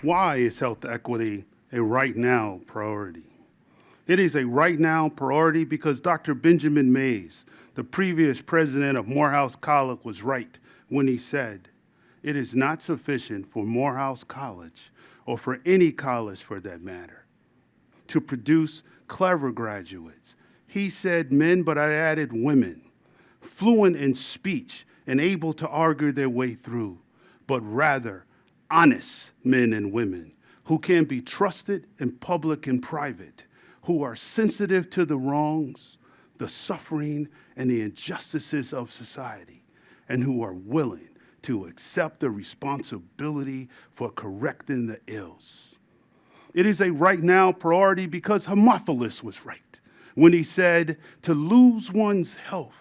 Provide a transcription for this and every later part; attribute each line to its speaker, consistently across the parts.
Speaker 1: Why is health equity a right now priority? It is a right now priority because Dr. Benjamin Mays, the previous president of Morehouse College, was right when he said, "It is not sufficient for Morehouse College, or for any college for that matter, to produce clever graduates." He said men, but I added women, fluent in speech and able to argue their way through, but rather honest men and women who can be trusted in public and private, who are sensitive to the wrongs, the suffering, and the injustices of society, and who are willing to accept the responsibility for correcting the ills. It is a right now priority because Homophilus was right when he said, "To lose one's health,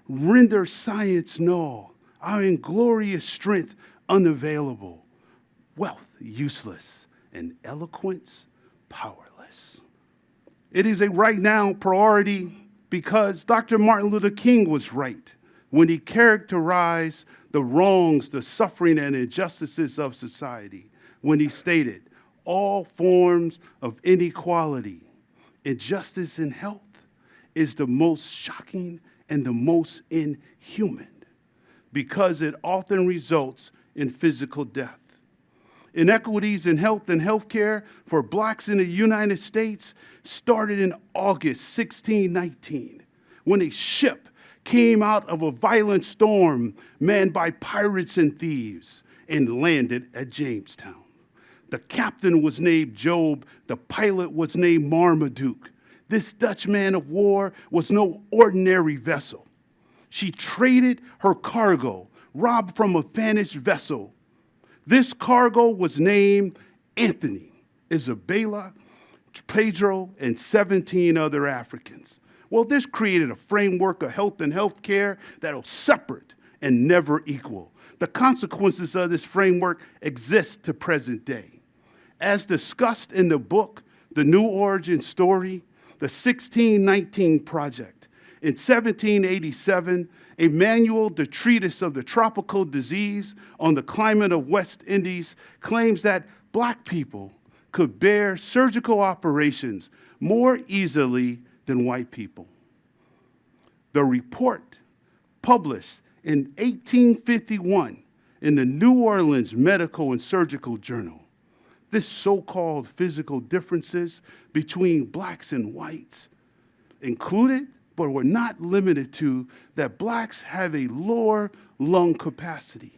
Speaker 1: render science null, our inglorious strength unavailable, wealth useless, and eloquence powerless." It is a right now priority because Dr. Martin Luther King was right when he characterized the wrongs, the suffering, and injustices of society, when he stated, "All forms of inequality, injustice in health is the most shocking and the most inhuman because it often results in physical death." Inequities in health and healthcare for blacks in the United States started in August 1619, when a ship came out of a violent storm manned by pirates and thieves and landed at Jamestown. The captain was named Job, the pilot was named Marmaduke. This Dutch man of war was no ordinary vessel. She traded her cargo, robbed from a vanished vessel. This cargo was named Anthony, Isabella, Pedro, and 17 other Africans. Well, this created a framework of health and healthcare that was separate and never equal. The consequences of this framework exist to present day. As discussed in the book, The New Origin Story, the 1619 Project, in 1787, a manual, the treatise of the tropical disease on the climate of West Indies, claims that black people could bear surgical operations more easily than white people. The report, published in 1851 in the New Orleans Medical and Surgical Journal, this so-called physical differences between blacks and whites included, but were not limited to, that blacks have a lower lung capacity.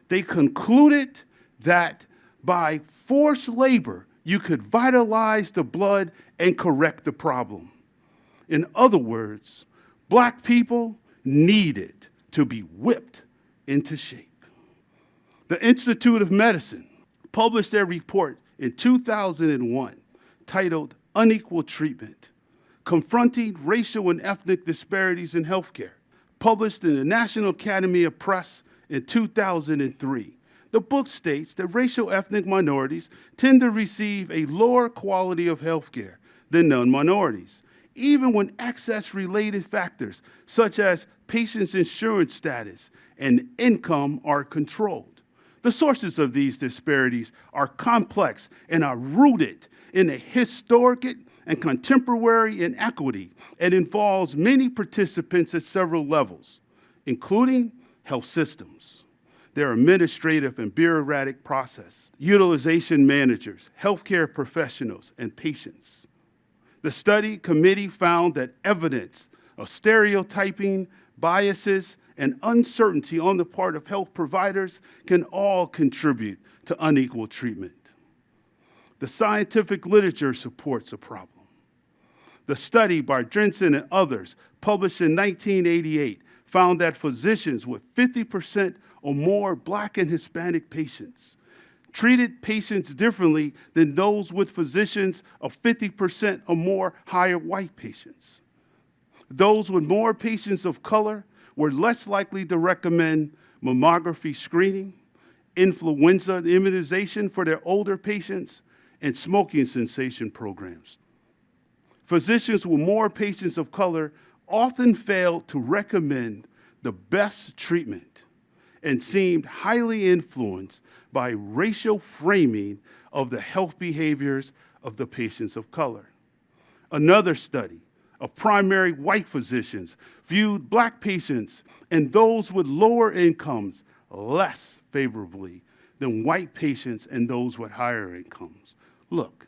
Speaker 1: They concluded that by forced labor, you could vitalize the blood and correct the problem. In other words, black people needed to be whipped into shape. The Institute of Medicine published a report in 2001 titled Unequal Treatment, Confronting Racial and Ethnic Disparities in Healthcare, published in the National Academy of Press in 2003. The book states that racial ethnic minorities tend to receive a lower quality of healthcare than non-minorities, even when access-related factors such as patients' insurance status and income are controlled. The sources of these disparities are complex and are rooted in a historic and contemporary inequity and involves many participants at several levels, including health systems, their administrative and bureaucratic process, utilization managers, healthcare professionals, and patients. The study committee found that evidence of stereotyping, biases, and uncertainty on the part of health providers can all contribute to unequal treatment. The scientific literature supports a problem. The study by Drenson and others, published in 1988, found that physicians with 50% or more Black and Hispanic patients treated patients differently than those with physicians of 50% or more higher white patients. Those with more patients of color were less likely to recommend mammography screening, influenza immunization for their older patients, and smoking cessation programs. Physicians with more patients of color often failed to recommend the best treatment and seemed highly influenced by racial framing of the health behaviors of the patients of color. Another study of primary white physicians viewed Black patients and those with lower incomes less favorably than white patients and those with higher incomes. Look,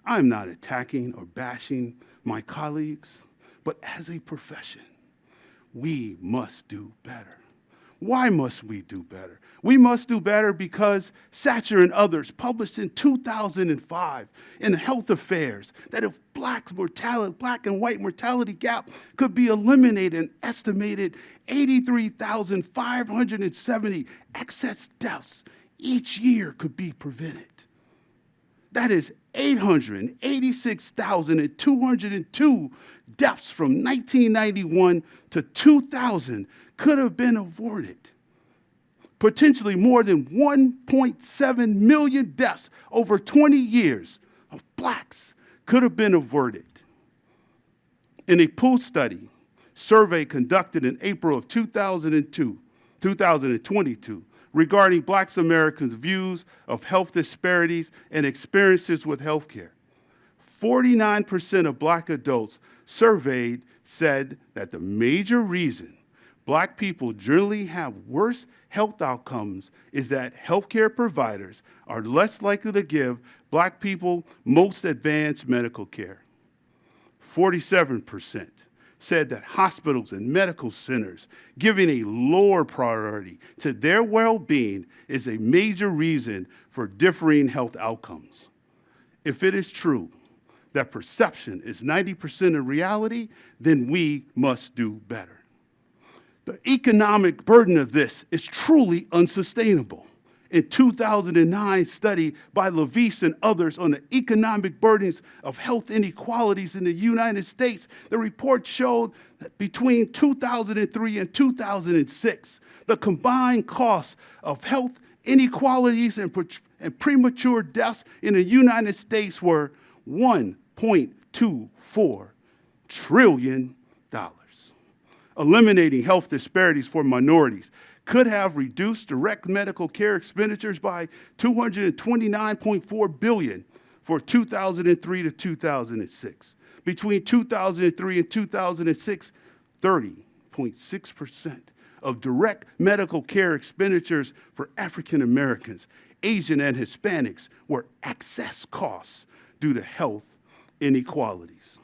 Speaker 1: I'm not attacking or bashing my colleagues, but as a profession, we must do better. Why must we do better? We must do better because Satcher and others published in 2005 in Health Affairs that if black and white mortality gap could be eliminated, an estimated 83,570 excess deaths each year could be prevented. That is 886,202 deaths from 1991 to 2000 could have been avoided. Potentially more than 1.7 million deaths over 20 years of Blacks could have been averted. In a pool study survey conducted in April of 2022, regarding Black Americans' views of health disparities and experiences with healthcare, 49% of Black adults surveyed said that the major reason Black people generally have worse health outcomes is that healthcare providers are less likely to give Black people most advanced medical care. 47% said that hospitals and medical centers giving a lower priority to their well-being is a major reason for differing health outcomes. If it is true that perception is 90% of reality, then we must do better. The economic burden of this is truly unsustainable. In 2009 study by Levis and others on the economic burdens of health inequalities in the United States, the report showed that between 2003 and 2006, the combined costs of health inequalities and premature deaths in the United States were $1.24 trillion. Eliminating health disparities for minorities could have reduced direct medical care expenditures by $229.4 billion for 2003 to 2006. Between 2003 and 2006, 30.6% of direct medical care expenditures for African Americans, Asian, and Hispanics were excess costs due to health inequalities.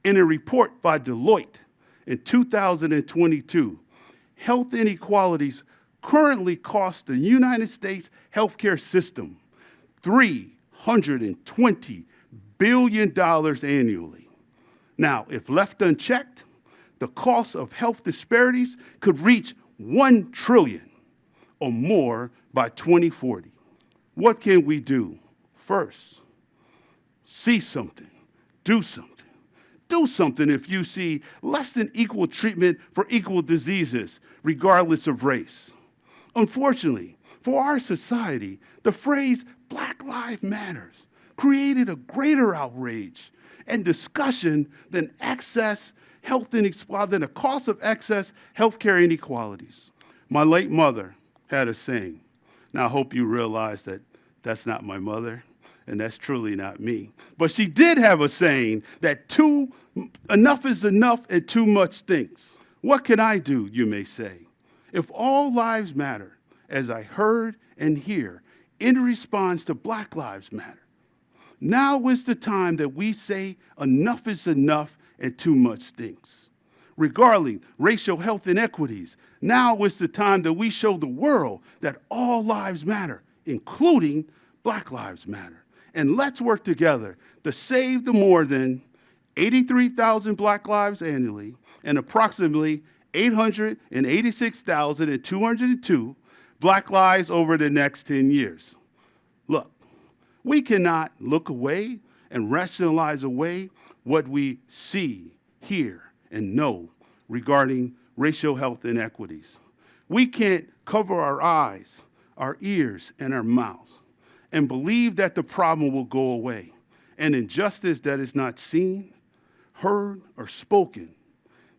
Speaker 1: In a report by Deloitte in 2022, health inequalities currently cost the United States healthcare system $320 billion annually. Now, if left unchecked, the cost of health disparities could reach $1 trillion or more by 2040. What can we do? First, see something, do something. Do something if you see less than equal treatment for equal diseases, regardless of race. Unfortunately, for our society, the phrase Black Lives Matter created a greater outrage and discussion than the cost of excess healthcare inequalities. My late mother had a saying. Now, I hope you realize that that's not my mother, and that's truly not me. But she did have a saying that enough is enough and too much stinks. What can I do, you may say? If all lives matter, as I heard and hear in response to Black Lives Matter, now is the time that we say enough is enough and too much stinks. Regarding racial health inequities, now is the time that we show the world that all lives matter, including Black Lives Matter. And let's work together to save the more than 83,000 Black lives annually and approximately 886,202 Black lives over the next 10 years. Look, we cannot look away and rationalize away what we see, hear, and know regarding racial health inequities. We can't cover our eyes, our ears, and our mouths and believe that the problem will go away. An injustice that is not seen, heard, or spoken,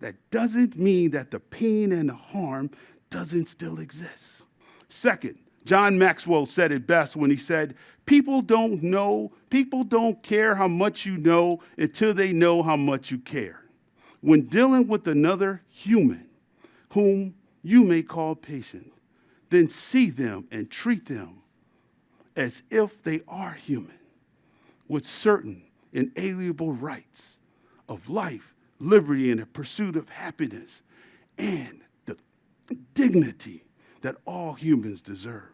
Speaker 1: that doesn't mean that the pain and the harm doesn't still exist. Second, John Maxwell said it best when he said, people don't care how much you know until they know how much you care. When dealing with another human, whom you may call patient, then see them and treat them as if they are human, with certain inalienable rights of life, liberty, and the pursuit of happiness, and the dignity that all humans deserve.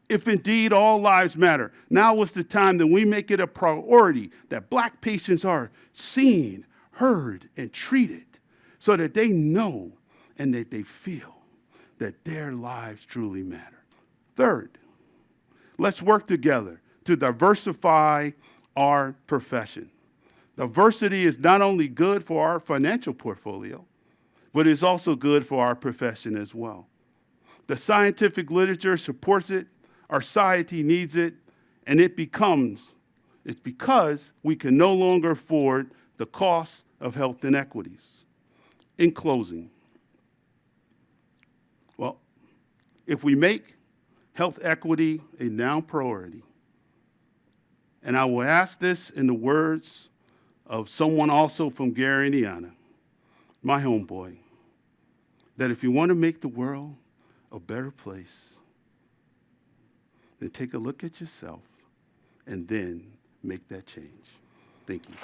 Speaker 1: If indeed all lives matter, now is the time that we make it a priority that Black patients are seen, heard, and treated so that they know and that they feel that their lives truly matter. Third, let's work together to diversify our profession. Diversity is not only good for our financial portfolio, but it's also good for our profession as well. The scientific literature supports it, our society needs it, and it's because we can no longer afford the cost of health inequities. In closing, well, if we make health equity a now priority, and I will ask this in the words of someone also from Gary, Indiana, my homeboy, that if you want to make the world a better place, then take a look at yourself and then make that change. Thank you.